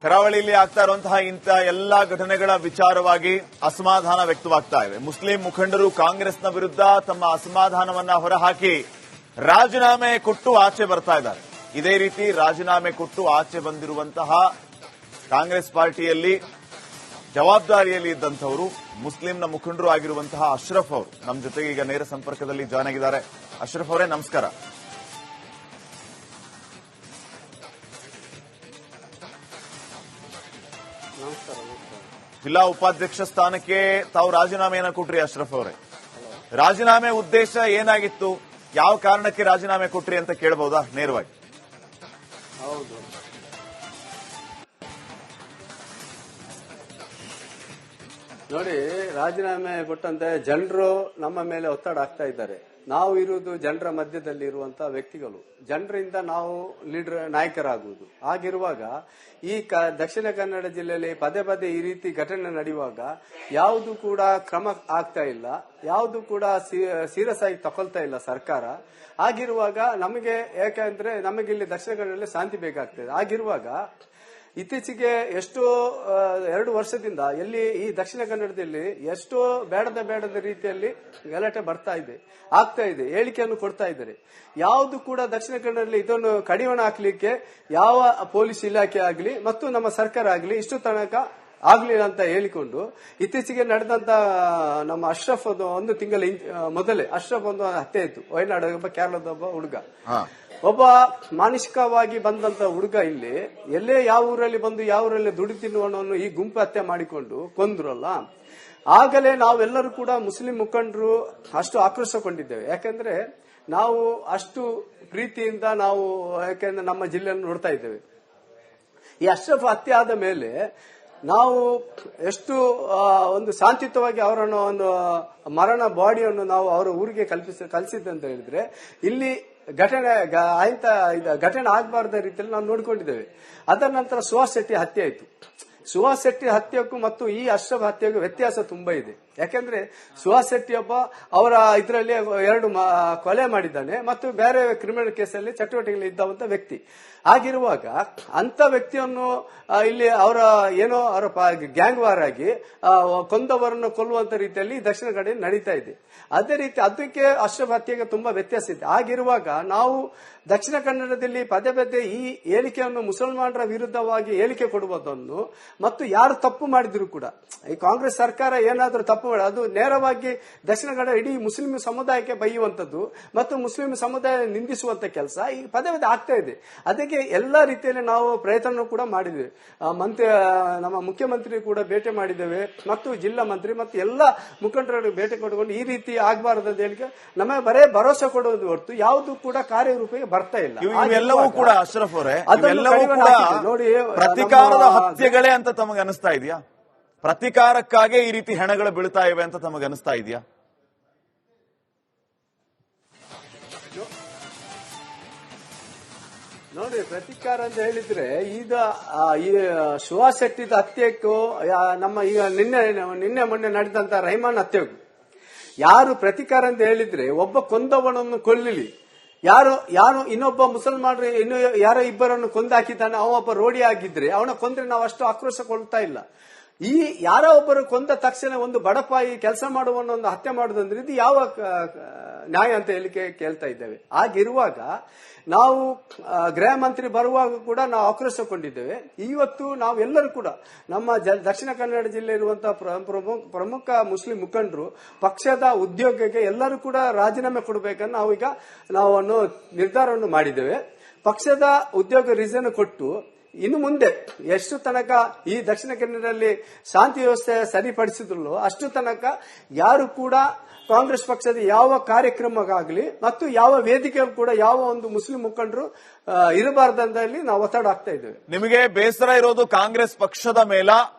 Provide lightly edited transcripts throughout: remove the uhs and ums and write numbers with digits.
ಕರಾವಳಿಯಲ್ಲಿ ಆಗ್ತಾ ಇರುವಂತಹ ಇಂಥ ಎಲ್ಲಾ ಘಟನೆಗಳ ವಿಚಾರವಾಗಿ ಅಸಮಾಧಾನ ವ್ಯಕ್ತವಾಗ್ತಾ ಇದೆ. ಮುಸ್ಲಿಂ ಮುಖಂಡರು ಕಾಂಗ್ರೆಸ್ನ ವಿರುದ್ಧ ತಮ್ಮ ಅಸಮಾಧಾನವನ್ನ ಹೊರಹಾಕಿ ರಾಜೀನಾಮೆ ಕೊಟ್ಟು ಆಚೆ ಬರ್ತಾ ಇದ್ದಾರೆ. ಇದೇ ರೀತಿ ರಾಜೀನಾಮೆ ಕೊಟ್ಟು ಆಚೆ ಬಂದಿರುವಂತಹ ಕಾಂಗ್ರೆಸ್ ಪಾರ್ಟಿಯಲ್ಲಿ ಜವಾಬ್ದಾರಿಯಲ್ಲಿ ಇದ್ದಂಥವರು ಮುಸ್ಲಿಂನ ಮುಖಂಡರು ಆಗಿರುವಂತಹ ಅಶ್ರಫ್ ಅವರು ನಮ್ಮ ಜೊತೆಗೆ ಈಗ ನೇರ ಸಂಪರ್ಕದಲ್ಲಿ ಜಾಯ್ನ್ ಆಗಿದ್ದಾರೆ. ಅಶ್ರಫ್ ಅವರೇ, ನಮಸ್ಕಾರ. ಜಿಲ್ಲಾ ಉಪಾಧ್ಯಕ್ಷ ಸ್ಥಾನಕ್ಕೆ ತಾವು ರಾಜೀನಾಮೆಯನ್ನು ಕೊಟ್ರಿ. ಅಶ್ರಫ್ ಅವರೇ, ರಾಜೀನಾಮೆ ಉದ್ದೇಶ ಏನಾಗಿತ್ತು? ಯಾವ ಕಾರಣಕ್ಕೆ ರಾಜೀನಾಮೆ ಕೊಟ್ರಿ ಅಂತ ಕೇಳಬಹುದಾ ನೇರವಾಗಿ? ಹೌದು, ನೋಡಿ, ರಾಜೀನಾಮೆ ಕೊಟ್ಟಂತೆ ಜನರು ನಮ್ಮ ಮೇಲೆ ಒತ್ತಡ ಆಗ್ತಾ ಇದ್ದಾರೆ. ನಾವು ಇರುವುದು ಜನರ ಮಧ್ಯದಲ್ಲಿ ಇರುವಂತಹ ವ್ಯಕ್ತಿಗಳು, ಜನರಿಂದ ನಾವು ನಾಯಕರಾಗುವುದು. ಆಗಿರುವಾಗ ಈ ದಕ್ಷಿಣ ಕನ್ನಡ ಜಿಲ್ಲೆಯಲ್ಲಿ ಪದೇ ಪದೇ ಈ ರೀತಿ ಘಟನೆ ನಡೆಯುವಾಗ ಯಾವುದು ಕೂಡ ಕ್ರಮ ಆಗ್ತಾ ಇಲ್ಲ, ಯಾವುದು ಕೂಡ ಸೀರಿಯಸ್ ಆಗಿ ತಗೊಳ್ತಾ ಇಲ್ಲ ಸರ್ಕಾರ. ಆಗಿರುವಾಗ ನಮಗೆ ಯಾಕಂದ್ರೆ ನಮಗೆ ಇಲ್ಲಿ ದಕ್ಷಿಣ ಕನ್ನಡದಲ್ಲಿ ಶಾಂತಿ ಬೇಕಾಗ್ತದೆ. ಆಗಿರುವಾಗ ಇತ್ತೀಚೆಗೆ ಎಷ್ಟೋ 2 ವರ್ಷದಿಂದ ಎಲ್ಲಿ ಈ ದಕ್ಷಿಣ ಕನ್ನಡದಲ್ಲಿ ಎಷ್ಟೋ ಬೇಡದ ರೀತಿಯಲ್ಲಿ ಗಲಾಟೆ ಆಗ್ತಾ ಇದೆ, ಹೇಳಿಕೆಯನ್ನು ಕೊಡ್ತಾ ಇದ್ದಾರೆ. ಯಾವುದು ಕೂಡ ದಕ್ಷಿಣ ಕನ್ನಡದಲ್ಲಿ ಇದನ್ನು ಕಡಿವಾಣ ಹಾಕ್ಲಿಕ್ಕೆ ಯಾವ ಪೊಲೀಸ್ ಇಲಾಖೆ ಆಗಲಿ ಮತ್ತು ನಮ್ಮ ಸರ್ಕಾರ ಆಗಲಿ ಇಷ್ಟು ತನಕ ಆಗ್ಲಿಲ್ಲ ಅಂತ ಹೇಳಿಕೊಂಡು ಇತ್ತೀಚೆಗೆ ನಡೆದಂತ ನಮ್ಮ ಅಶ್ರಫ್ ಒಂದು ತಿಂಗಳ ಮೊದಲೇ ಅಶ್ರಫ್ ಒಂದು ಹತ್ಯೆ ಆಯ್ತು. ವಯನಾಡು ಒಬ್ಬ ಕೇರಳದ ಒಬ್ಬ ಹುಡುಗ, ಒಬ್ಬ ಮಾನಸಿಕವಾಗಿ ಬಂದಂತ ಹುಡುಗ ಇಲ್ಲಿ ಎಲ್ಲೇ ಯಾವ ಊರಲ್ಲಿ ಬಂದು ಯಾವ ಊರಲ್ಲಿ ದುಡಿ ತಿನ್ನುವನನ್ನು ಈ ಗುಂಪು ಹತ್ಯೆ ಮಾಡಿಕೊಂಡು ಕೊಂದ್ರಲ್ಲ. ಆಗಲೇ ನಾವೆಲ್ಲರೂ ಕೂಡ ಮುಸ್ಲಿಂ ಮುಖಂಡರು ಅಷ್ಟು ಆಕ್ರೋಶಗೊಂಡಿದ್ದೇವೆ. ಯಾಕಂದ್ರೆ ನಾವು ಅಷ್ಟು ಪ್ರೀತಿಯಿಂದ ನಾವು ಯಾಕಂದ್ರೆ ನಮ್ಮ ಜಿಲ್ಲೆಯನ್ನು ನೋಡ್ತಾ ಇದ್ದೇವೆ. ಈ ಅಶ್ರಫ್ ಹತ್ಯೆ ಆದ ಮೇಲೆ ನಾವು ಎಷ್ಟು ಒಂದು ಶಾಂತಿಯುತವಾಗಿ ಅವರನ್ನು ಒಂದು ಮರಣ ಬಾಡಿಯನ್ನು ನಾವು ಅವರ ಊರಿಗೆ ಕಲಿಸಿದ್ದಂತ ಹೇಳಿದ್ರೆ ಇಲ್ಲಿ ಘಟನೆ ಆಗಬಾರ್ದ ರೀತಿಯಲ್ಲಿ ನಾವು ನೋಡ್ಕೊಂಡಿದ್ದೇವೆ. ಅದರ ನಂತರ ಸುಹಾಸ್ ಶೆಟ್ಟಿ ಹತ್ಯೆ ಆಯಿತು. ಸುಹಾಸ್ ಶೆಟ್ಟಿ ಹತ್ಯೆಗೂ ಮತ್ತು ಈ ಅಶ್ರಫ್ ಹತ್ಯೆಗೂ ವ್ಯತ್ಯಾಸ ತುಂಬಾ ಇದೆ. ಯಾಕಂದ್ರೆ ಸುಹಾಸ್ ಶೆಟ್ಟಿ ಒಬ್ಬ ಅವರ ಇದರಲ್ಲಿ 2 ಕೊಲೆ ಮಾಡಿದ್ದಾನೆ ಮತ್ತು ಬೇರೆ ಕ್ರಿಮಿನಲ್ ಕೇಸಲ್ಲಿ ಚಟುವಟಿಕೆಯಲ್ಲಿ ಇದ್ದಂತ ವ್ಯಕ್ತಿ. ಆಗಿರುವಾಗ ಅಂತ ವ್ಯಕ್ತಿಯನ್ನು ಇಲ್ಲಿ ಅವರ ಏನೋ ಅವರ ಗ್ಯಾಂಗ್ ವಾರ್ ಆಗಿ ಕೊಂದವರನ್ನು ಕೊಲ್ಲುವಂತ ರೀತಿಯಲ್ಲಿ ದಕ್ಷಿಣ ಕಡೆ ನಡೀತಾ ಇದೆ. ಅದೇ ರೀತಿ ಅದಕ್ಕೆ ಅಶ್ರಫ್ ಹತ್ಯೆಗೆ ತುಂಬಾ ವ್ಯತ್ಯಾಸ ಇದೆ. ಆಗಿರುವಾಗ ನಾವು ದಕ್ಷಿಣ ಕನ್ನಡದಲ್ಲಿ ಪದೇ ಪದೇ ಈ ಹೇಳಿಕೆಯನ್ನು ಮುಸಲ್ಮಾನರ ವಿರುದ್ಧವಾಗಿ ಹೇಳಿಕೆ ಕೊಡುವುದನ್ನು ಮತ್ತು ಯಾರು ತಪ್ಪು ಮಾಡಿದ್ರು ಕೂಡ ಈ ಕಾಂಗ್ರೆಸ್ ಸರ್ಕಾರ ಏನಾದರೂ ತಪ್ಪು ಮಾಡಿ ಅದು ನೇರವಾಗಿ ದಕ್ಷಿಣ ಕನ್ನಡ ಇಡೀ ಮುಸ್ಲಿಂ ಸಮುದಾಯಕ್ಕೆ ಬೈಯುವಂತದ್ದು ಮತ್ತು ಮುಸ್ಲಿಂ ಸಮುದಾಯ ನಿಂದಿಸುವಂತ ಕೆಲಸ ಈ ಪದೇ ಪದೇ ಆಗ್ತಾ ಇದೆ. ಅದಕ್ಕೆ ಎಲ್ಲಾ ರೀತಿಯಲ್ಲಿ ನಾವು ಪ್ರಯತ್ನ ಕೂಡ ಮಾಡಿದ್ದೇವೆ. ನಮ್ಮ ಮುಖ್ಯಮಂತ್ರಿ ಕೂಡ ಭೇಟಿ ಮಾಡಿದ್ದೇವೆ ಮತ್ತು ಜಿಲ್ಲಾ ಮಂತ್ರಿ ಮತ್ತು ಎಲ್ಲ ಮುಖಂಡರಿಗೆ ಭೇಟಿ ಕೊಟ್ಟುಕೊಂಡು ಈ ರೀತಿ ಆಗಬಾರದು ಅಂತ ಹೇಳಿಕೆ ನಮಗೆ ಬರೇ ಭರವಸೆ ಕೊಡುವುದು ಹೊರತು ಯಾವುದು ಕೂಡ ಕಾರ್ಯರೂಪಕ್ಕೆ ಬರ್ತಾ ಇಲ್ಲ. ಇವೆಲ್ಲವೂ ಕೂಡ ಅಶ್ರಫ್ ಅವರೇ, ನೋಡಿ, ಪ್ರತಿಕಾರದ ಹತ್ಯೆಗಳೇ ಅಂತ ತಮಗೆ ಅನಿಸ್ತಾ ಇದೆಯಾ? ಪ್ರತಿಕಾರಕ್ಕಾಗಿ ಈ ರೀತಿ ಹೆಣಗಳು ಬೀಳ್ತಾ ಇವೆ ಅಂತ ತಮಗೆ ಅನಿಸ್ತಾ ಇದೆಯಾ? ನೋಡಿ, ಪ್ರತಿಕಾರ ಅಂತ ಹೇಳಿದ್ರೆ ಈಗ ಈ ಸುಹಾಸ್ ಶೆಟ್ಟಿದ ಹತ್ಯೆಗೂ ನಮ್ಮ ಈಗ ನಿನ್ನೆ ಮೊನ್ನೆ ನಡೆದಂತ ರಹಮಾನ್ ಹತ್ಯೆಗೂ ಯಾರು ಪ್ರತಿಕಾರ ಅಂತ ಹೇಳಿದ್ರೆ ಒಬ್ಬ ಕೊಂದವನನ್ನು ಕೊಲ್ಲಿಲಿ, ಯಾರು ಇನ್ನೊಬ್ಬ ಮುಸಲ್ಮಾನರು ಯಾರೋ ಇಬ್ಬರನ್ನು ಕೊಂದಾಕಿದ್ದಾನೆ, ಅವನೊಬ್ಬ ರೋಡಿ ಆಗಿದ್ರೆ ಅವನ ಕೊಂದ್ರೆ ನಾವು ಅಷ್ಟು ಆಕ್ರೋಶಗೊಳ್ತಾ ಇಲ್ಲ. ಈ ಯಾರೋ ಒಬ್ಬರು ಕೊಂದ ತಕ್ಷಣ ಒಂದು ಬಡಪಾಯಿ ಕೆಲಸ ಮಾಡುವನ್ನ ಒಂದು ಹತ್ಯೆ ಮಾಡುದಂದ್ರೆ ಇದು ಯಾವ ನ್ಯಾಯ ಅಂತ ಹೇಳಿಕೆ ಕೇಳ್ತಾ ಇದ್ದೇವೆ. ಆಗಿರುವಾಗ ನಾವು ಗೃಹ ಮಂತ್ರಿ ಬರುವಾಗ ಕೂಡ ನಾವು ಆಕ್ರೋಶಗೊಂಡಿದ್ದೇವೆ. ಇವತ್ತು ನಾವೆಲ್ಲರೂ ಕೂಡ ನಮ್ಮ ದಕ್ಷಿಣ ಕನ್ನಡ ಜಿಲ್ಲೆ ಇರುವಂತಹ ಪ್ರಮುಖ ಮುಸ್ಲಿಂ ಮುಖಂಡರು ಪಕ್ಷದ ಉದ್ಯೋಗಕ್ಕೆ ಎಲ್ಲರೂ ಕೂಡ ರಾಜೀನಾಮೆ ಕೊಡಬೇಕನ್ನು ನಾವು ನಿರ್ಧಾರವನ್ನು ಮಾಡಿದ್ದೇವೆ. ಪಕ್ಷದ ಉದ್ಯೋಗ ರೀಸನ್ ಕೊಟ್ಟು ಇನ್ನು ಮುಂದೆ ಎಷ್ಟು ತನಕ ಈ ದಕ್ಷಿಣ ಕನ್ನಡದಲ್ಲಿ ಶಾಂತಿ ವ್ಯವಸ್ಥೆ ಸರಿಪಡಿಸಿದ್ರು ಅಷ್ಟು ತನಕ ಯಾರು ಕೂಡ ಕಾಂಗ್ರೆಸ್ ಪಕ್ಷದ ಯಾವ ಕಾರ್ಯಕ್ರಮಕ್ಕಾಗಲಿ ಮತ್ತು ಯಾವ ವೇದಿಕೆ ಕೂಡ ಯಾವ ಒಂದು ಮುಸ್ಲಿಂ ಮುಖಂಡರು ಇರಬಾರ್ದಂದಲ್ಲಿ ನಾವು ಒತ್ತಡ ಆಗ್ತಾ ಇದ್ದೇವೆ. ನಿಮಗೆ ಬೇಸರ ಇರೋದು ಕಾಂಗ್ರೆಸ್ ಪಕ್ಷದ ಮೇಲ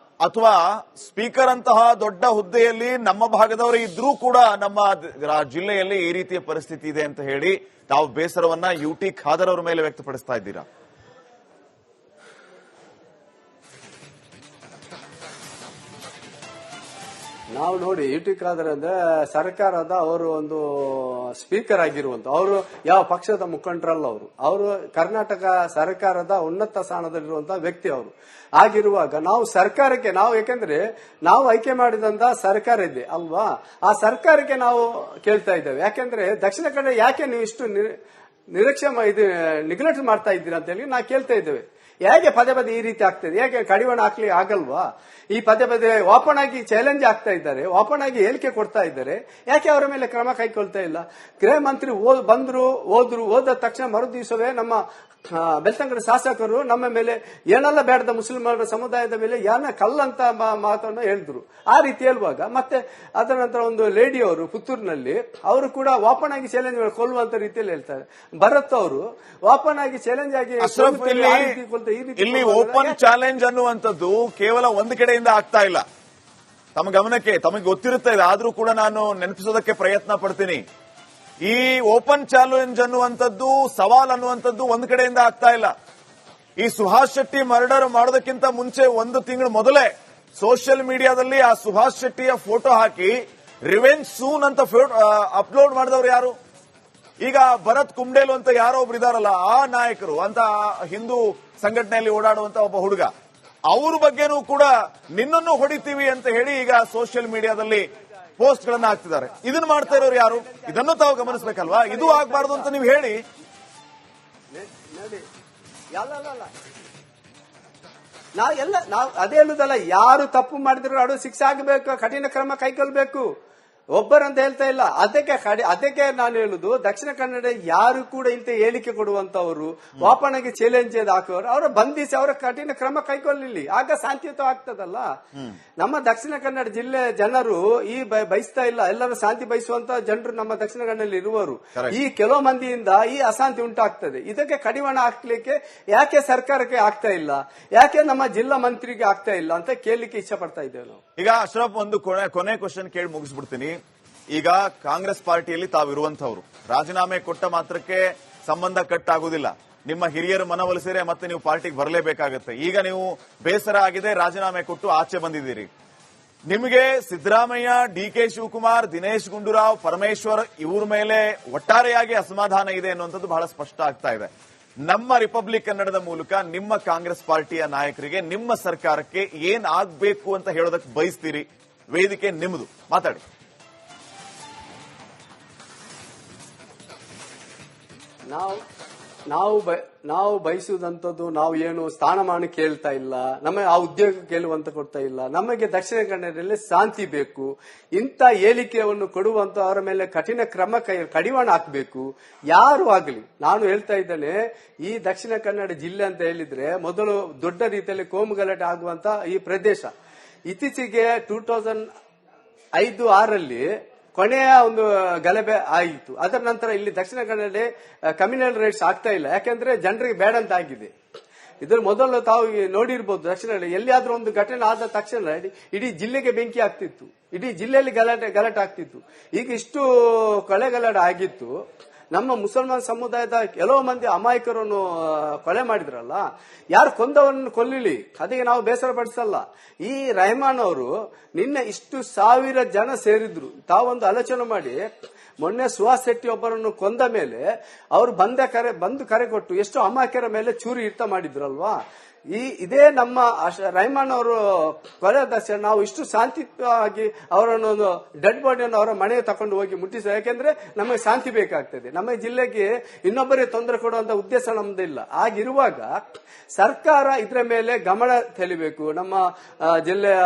ಅಥವಾ ಸ್ಪೀಕರ್ ಅಂತಹ ದೊಡ್ಡ ಹುದ್ದೆಯಲ್ಲಿ ನಮ್ಮ ಭಾಗದವರು ಇದ್ರೂ ಕೂಡ ನಮ್ಮ ಜಿಲ್ಲೆಯಲ್ಲಿ ಈ ರೀತಿಯ ಪರಿಸ್ಥಿತಿ ಇದೆ ಅಂತ ಹೇಳಿ ತಾವು ಬೇಸರವನ್ನ UT ಖಾದರ್ ಅವರ ಮೇಲೆ ವ್ಯಕ್ತಪಡಿಸ್ತಾ ಇದ್ದೀರಾ? ನಾವು ನೋಡಿ ಯುಟಿ ಖಾದರ್ ಅಂದ್ರೆ ಸರ್ಕಾರದ ಅವರು ಒಂದು ಸ್ಪೀಕರ್ ಆಗಿರುವಂತ, ಅವರು ಯಾವ ಪಕ್ಷದ ಮುಖಂಡರಲ್ಲ, ಅವರು ಕರ್ನಾಟಕ ಸರ್ಕಾರದ ಉನ್ನತ ಸ್ಥಾನದಲ್ಲಿರುವಂತಹ ವ್ಯಕ್ತಿ ಅವರು. ಆಗಿರುವಾಗ ನಾವು ಸರ್ಕಾರಕ್ಕೆ ಯಾಕೆಂದ್ರೆ ನಾವು ಆಯ್ಕೆ ಮಾಡಿದಂತ ಸರ್ಕಾರ ಇದೆ ಅಲ್ವಾ, ಆ ಸರ್ಕಾರಕ್ಕೆ ನಾವು ಕೇಳ್ತಾ ಇದ್ದೇವೆ. ಯಾಕೆಂದ್ರೆ ದಕ್ಷಿಣ ಕನ್ನಡ ಯಾಕೆ ನೀವು ಇಷ್ಟು ನಿಗ್ಲೆಕ್ಟ್ ಮಾಡ್ತಾ ಇದ್ದೀರಾ ಅಂತ ಹೇಳಿ ನಾವು ಕೇಳ್ತಾ ಇದ್ದೇವೆ. ಹೇಗೆ ಪದೇ ಪದೇ ಈ ರೀತಿ ಆಗ್ತದೆ? ಹೇಗೆ ಕಡಿವಾಣ ಹಾಕ್ಲಿ ಆಗಲ್ವಾ? ಈ ಪದೇ ಪದೇ ಓಪನ್ ಆಗಿ ಚಾಲೆಂಜ್ ಆಗ್ತಾ ಇದ್ದಾರೆ, ಓಪನ್ ಆಗಿ ಹೇಳಿಕೆ ಕೊಡ್ತಾ ಇದ್ದಾರೆ. ಯಾಕೆ ಅವರ ಮೇಲೆ ಕ್ರಮ ಕೈಗೊಳ್ತಾ ಇಲ್ಲ? ಗೃಹ ಮಂತ್ರಿ ಹೋದ ತಕ್ಷಣ ಮರು ದಿವಸವೇ ನಮ್ಮ ಬೆಳ್ತಂಗಡಿ ಶಾಸಕರು ನಮ್ಮ ಮೇಲೆ ಏನೆಲ್ಲ ಬೇಡದ ಮುಸ್ಲಿಮರ ಸಮುದಾಯದ ಮೇಲೆ ಏನ ಕಲ್ಲಂತ ಮಾತನ್ನು ಹೇಳಿದ್ರು. ಆ ರೀತಿ ಹೇಳುವಾಗ ಮತ್ತೆ ಅದರ ನಂತರ ಒಂದು ಲೇಡಿ ಅವರು ಪುತ್ತೂರಿನಲ್ಲಿ ಅವರು ಕೂಡ ಓಪನ್ ಆಗಿ ಚಾಲೆಂಜ್ ಕೊಲ್ಲುವಂತ ರೀತಿಯಲ್ಲಿ ಹೇಳ್ತಾರೆ. ಭರತ್ ಅವರು ಓಪನ್ ಆಗಿ ಚಾಲೆಂಜ್ ಆಗಿ ಇಲ್ಲಿ ಓಪನ್ ಚಾಲೆಂಜ್ ಅನ್ನುವಂಥದ್ದು ಕೇವಲ ಒಂದು ಕಡೆಯಿಂದ ಆಗ್ತಾ ಇಲ್ಲ. ತಮ್ಮ ಗಮನಕ್ಕೆ ತಮಗೆ ಗೊತ್ತಿರುತ್ತೆ, ಆದ್ರೂ ಕೂಡ ನಾನು ನೆನಪಿಸೋದಕ್ಕೆ ಪ್ರಯತ್ನ ಪಡ್ತೀನಿ. ಈ ಓಪನ್ ಚಾಲೆಂಜ್ ಅನ್ನುವಂಥದ್ದು, ಸವಾಲ್ ಅನ್ನುವಂಥದ್ದು ಒಂದು ಕಡೆಯಿಂದ ಆಗ್ತಾ ಇಲ್ಲ. ಈ ಸುಹಾಸ್ ಶೆಟ್ಟಿ ಮರ್ಡರ್ ಮಾಡೋದಕ್ಕಿಂತ ಮುಂಚೆ ಒಂದು ತಿಂಗಳು ಮೊದಲೇ ಸೋಷಿಯಲ್ ಮೀಡಿಯಾದಲ್ಲಿ ಆ ಸುಹಾಸ್ ಶೆಟ್ಟಿಯ ಫೋಟೋ ಹಾಕಿ ರಿವೆಂಜ್ ಸೂನ್ ಅಂತ ಅಪ್ಲೋಡ್ ಮಾಡಿದವರು ಯಾರು? ಈಗ ಭರತ್ ಕುಂಡೇಲು ಅಂತ ಯಾರೋ ಒಬ್ರು ಇದಾರಲ್ಲ, ಆ ನಾಯಕರು ಅಂತ ಹಿಂದೂ ಸಂಘಟನೆಯಲ್ಲಿ ಓಡಾಡುವಂತ ಒಬ್ಬ ಹುಡುಗ, ಅವ್ರ ಬಗ್ಗೆನೂ ಕೂಡ ನಿನ್ನನ್ನು ಹೊಡಿತೀವಿ ಅಂತ ಹೇಳಿ ಈಗ ಸೋಷಿಯಲ್ ಮೀಡಿಯಾದಲ್ಲಿ ಪೋಸ್ಟ್ ಗಳನ್ನ ಹಾಕ್ತಿದ್ದಾರೆ. ಇದನ್ನ ಮಾಡ್ತಾ ಇರೋರು ಯಾರು? ಇದನ್ನು ತಾವು ಗಮನಿಸಬೇಕಲ್ವಾ? ಇದು ಆಗ್ಬಾರ್ದು ಅಂತ ನೀವು ಹೇಳಿ. ನಾವು ಅದೇ ಹೇಳುದಲ್ಲ, ಯಾರು ತಪ್ಪು ಮಾಡಿದ್ರು ಅದು ಶಿಕ್ಷೆ ಆಗಬೇಕು, ಕಠಿಣ ಕ್ರಮ ಕೈಗೊಳ್ಳಬೇಕು. ಒಬ್ಬರಂತ ಹೇಳ್ತಾ ಇಲ್ಲ. ಅದಕ್ಕೆ ನಾನು ಹೇಳುದು, ದಕ್ಷಿಣ ಕನ್ನಡ ಯಾರು ಕೂಡ ಇಂತ ಹೇಳಿಕೆ ಕೊಡುವಂತವರು, ಓಪನ್ ಆಗಿ ಚಾಲೆಂಜ್ ಹಾಕುವವರು, ಅವರ ಬಂಧಿಸಿ ಅವರ ಕಠಿಣ ಕ್ರಮ ಕೈಗೊಳ್ಳಲಿ, ಆಗ ಶಾಂತಿಯುತ ಆಗ್ತದಲ್ಲ. ನಮ್ಮ ದಕ್ಷಿಣ ಕನ್ನಡ ಜಿಲ್ಲೆ ಜನರು ಈ ಬಯಸ್ತಾ ಇಲ್ಲ, ಎಲ್ಲರೂ ಶಾಂತಿ ಬಯಸುವಂತ ಜನರು ನಮ್ಮ ದಕ್ಷಿಣ ಕನ್ನಡದಲ್ಲಿ ಇರುವರು. ಈ ಕೆಲವು ಮಂದಿಯಿಂದ ಈ ಅಶಾಂತಿ ಉಂಟಾಗ್ತದೆ. ಇದಕ್ಕೆ ಕಡಿವಾಣ ಹಾಕ್ಲಿಕ್ಕೆ ಯಾಕೆ ಸರ್ಕಾರಕ್ಕೆ ಆಗ್ತಾ ಇಲ್ಲ, ಯಾಕೆ ನಮ್ಮ ಜಿಲ್ಲಾ ಮಂತ್ರಿಗೆ ಆಗ್ತಾ ಇಲ್ಲ ಅಂತ ಕೇಳಲಿಕ್ಕೆ ಇಚ್ಛೆ ಪಡ್ತಾ ಇದ್ದೇವೆ ನಾವು. ಈಗ ಅಶ್ರಫ್, ಒಂದು ಕೊನೆ ಕ್ವಶನ್ ಕೇಳಿ ಮುಗಿಸ್ಬಿಡ್ತೀನಿ. ಈಗ ಕಾಂಗ್ರೆಸ್ ಪಾರ್ಟಿಯಲ್ಲಿ ತಾವಿರುವಂತವ್ರು, ರಾಜೀನಾಮೆ ಕೊಟ್ಟ ಮಾತ್ರಕ್ಕೆ ಸಂಬಂಧ ಕಟ್ ಆಗುದಿಲ್ಲ. ನಿಮ್ಮ ಹಿರಿಯರು ಮನವೊಲಿಸಿದ್ರೆ ಮತ್ತೆ ನೀವು ಪಾರ್ಟಿಗೆ ಬರಲೇಬೇಕಾಗತ್ತೆ. ಈಗ ನೀವು ಬೇಸರ ಆಗಿದೆ, ರಾಜೀನಾಮೆ ಕೊಟ್ಟು ಆಚೆ ಬಂದಿದ್ದೀರಿ. ನಿಮಗೆ ಸಿದ್ದರಾಮಯ್ಯ, ಡಿಕೆ ಶಿವಕುಮಾರ್, ದಿನೇಶ್ ಗುಂಡೂರಾವ್, ಪರಮೇಶ್ವರ್ ಇವ್ರ ಮೇಲೆ ಒಟ್ಟಾರೆಯಾಗಿ ಅಸಮಾಧಾನ ಇದೆ ಅನ್ನುವಂಥದ್ದು ಬಹಳ ಸ್ಪಷ್ಟ ಆಗ್ತಾ ಇದೆ. ನಮ್ಮ ರಿಪಬ್ಲಿಕ್ ಕನ್ನಡದ ಮೂಲಕ ನಿಮ್ಮ ಕಾಂಗ್ರೆಸ್ ಪಾರ್ಟಿಯ ನಾಯಕರಿಗೆ, ನಿಮ್ಮ ಸರ್ಕಾರಕ್ಕೆ ಏನ್ ಆಗ್ಬೇಕು ಅಂತ ಹೇಳೋದಕ್ಕೆ ಬಯಸ್ತೀರಿ? ವೇದಿಕೆ ನಿಮ್ಮದು, ಮಾತಾಡಿ. ನಾವು ಬಯಸುವುದಂತದ್ದು, ನಾವು ಏನು ಸ್ಥಾನಮಾನ ಕೇಳ್ತಾ ಇಲ್ಲ, ನಮಗೆ ಆ ಉದ್ಯೋಗ ಕೇಳುವಂತ ಕೊಡ್ತಾ ಇಲ್ಲ. ನಮಗೆ ದಕ್ಷಿಣ ಕನ್ನಡದಲ್ಲಿ ಶಾಂತಿ ಬೇಕು. ಇಂಥ ಹೇಳಿಕೆಯನ್ನು ಕೊಡುವಂತ ಅವರ ಮೇಲೆ ಕಠಿಣ ಕ್ರಮ ಕಡಿವಾಣ ಹಾಕಬೇಕು, ಯಾರು ಆಗಲಿ. ನಾನು ಹೇಳ್ತಾ ಇದ್ದೇನೆ, ಈ ದಕ್ಷಿಣ ಕನ್ನಡ ಜಿಲ್ಲೆ ಅಂತ ಹೇಳಿದ್ರೆ ಮೊದಲು ದೊಡ್ಡ ರೀತಿಯಲ್ಲಿ ಕೋಮು ಗಲಾಟೆ ಆಗುವಂತ ಈ ಪ್ರದೇಶ. ಇತ್ತೀಚೆಗೆ 2005-6ರಲ್ಲಿ ಕೊನೆಯ ಒಂದು ಗಲಭೆ ಆಯಿತು. ಅದರ ನಂತರ ಇಲ್ಲಿ ದಕ್ಷಿಣ ಕನ್ನಡ ಕಮ್ಯುನಲ್ ರೈಟ್ಸ್ ಆಗ್ತಾ ಇಲ್ಲ, ಯಾಕೆಂದ್ರೆ ಜನರಿಗೆ ಬೇಡ ಅಂತ ಆಗಿದೆ. ಇದ್ರ ಮೊದಲು ತಾವು ನೋಡಿರ್ಬೋದು, ದಕ್ಷಿಣ ಎಲ್ಲಿಯಾದ್ರೂ ಒಂದು ಘಟನೆ ಆದ ತಕ್ಷಣ ಇಡೀ ಜಿಲ್ಲೆಗೆ ಬೆಂಕಿ ಆಗ್ತಿತ್ತು, ಇಡೀ ಜಿಲ್ಲೆಯಲ್ಲಿ ಗಲಾಟೆ ಆಗ್ತಿತ್ತು. ಈಗ ಇಷ್ಟು ಗಲಾಟೆ ಆಗಿತ್ತು. ನಮ್ಮ ಮುಸಲ್ಮಾನ್ ಸಮುದಾಯದ ಕೆಲವು ಮಂದಿ ಅಮಾಯಕರನ್ನು ಕೊಲೆ ಮಾಡಿದ್ರಲ್ಲ, ಯಾರು ಕೊಂದವರನ್ನು ಕೊಲ್ಲಿಲಿ, ಅದಕ್ಕೆ ನಾವು ಬೇಸರ ಪಡಿಸಲ್ಲ. ಈ ರೆಹಮಾನ್ ಅವರು ನಿನ್ನೆ ಇಷ್ಟು 1000 ಜನ ಸೇರಿದ್ರು. ತಾವೊಂದು ಆಲೋಚನೆ ಮಾಡಿ, ಮೊನ್ನೆ ಸುಹಾಸ್ ಶೆಟ್ಟಿ ಒಬ್ಬರನ್ನು ಕೊಂದ ಮೇಲೆ ಅವರು ಬಂದು ಕರೆ ಕೊಟ್ಟು ಎಷ್ಟು ಅಮಾಯಕರ ಮೇಲೆ ಚೂರಿ ಇರ್ತ ಮಾಡಿದ್ರಲ್ವಾ. ಇದೇ ನಮ್ಮ ರೆಹಮಾನ್ ಅವರು ಕೊಲೆ ದರ್ಶನ ನಾವು ಇಷ್ಟು ಶಾಂತಿಯುತವಾಗಿ ಅವರನ್ನು ಡೆಡ್ ಬಾಡಿಯನ್ನು ಅವರ ಮನೆಗೆ ತಕೊಂಡು ಹೋಗಿ ಮುಟ್ಟಿಸ, ಯಾಕೆಂದ್ರೆ ನಮಗೆ ಶಾಂತಿ ಬೇಕಾಗ್ತದೆ. ನಮ್ಮ ಜಿಲ್ಲೆಗೆ ಇನ್ನೊಬ್ಬರೇ ತೊಂದರೆ ಕೊಡುವಂತ ಉದ್ದೇಶ ನಮ್ದಿಲ್ಲ. ಆಗಿರುವಾಗ ಸರ್ಕಾರ ಇದರ ಮೇಲೆ ಗಮನ ತೆಲಿಬೇಕು. ನಮ್ಮ ಜಿಲ್ಲೆಯ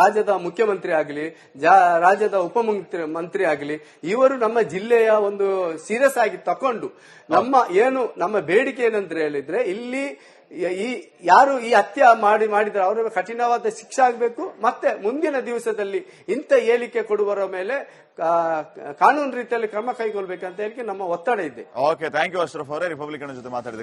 ರಾಜ್ಯದ ಮುಖ್ಯಮಂತ್ರಿ ಆಗಲಿ, ರಾಜ್ಯದ ಉಪಮುಖ್ಯಮಂತ್ರಿ ಆಗಲಿ, ಇವರು ನಮ್ಮ ಜಿಲ್ಲೆಯ ಒಂದು ಸೀರಿಯಸ್ ಆಗಿ ತಕೊಂಡು ನಮ್ಮ ಬೇಡಿಕೆ ಏನಂತ ಹೇಳಿದ್ರೆ, ಇಲ್ಲಿ ಯಾರು ಈ ಹತ್ಯೆ ಮಾಡಿದ್ರೆ ಅವರ ಕಠಿಣವಾದ ಶಿಕ್ಷೆ ಆಗಬೇಕು. ಮತ್ತೆ ಮುಂದಿನ ದಿವಸದಲ್ಲಿ ಇಂಥ ಹೇಳಿಕೆ ಕೊಡುವವರ ಮೇಲೆ ಕಾನೂನು ರೀತಿಯಲ್ಲಿ ಕ್ರಮ ಕೈಗೊಳ್ಳಬೇಕಂತ ಹೇಳಿ ನಮ್ಮ ಒತ್ತಡ ಇದೆ. ಓಕೆ, ಥ್ಯಾಂಕ್ ಯು ಅಶ್ರಫ್ ಅವರೇ, ರಿಪಬ್ಲಿಕ್ ಜೊತೆ ಮಾತಾಡಿದ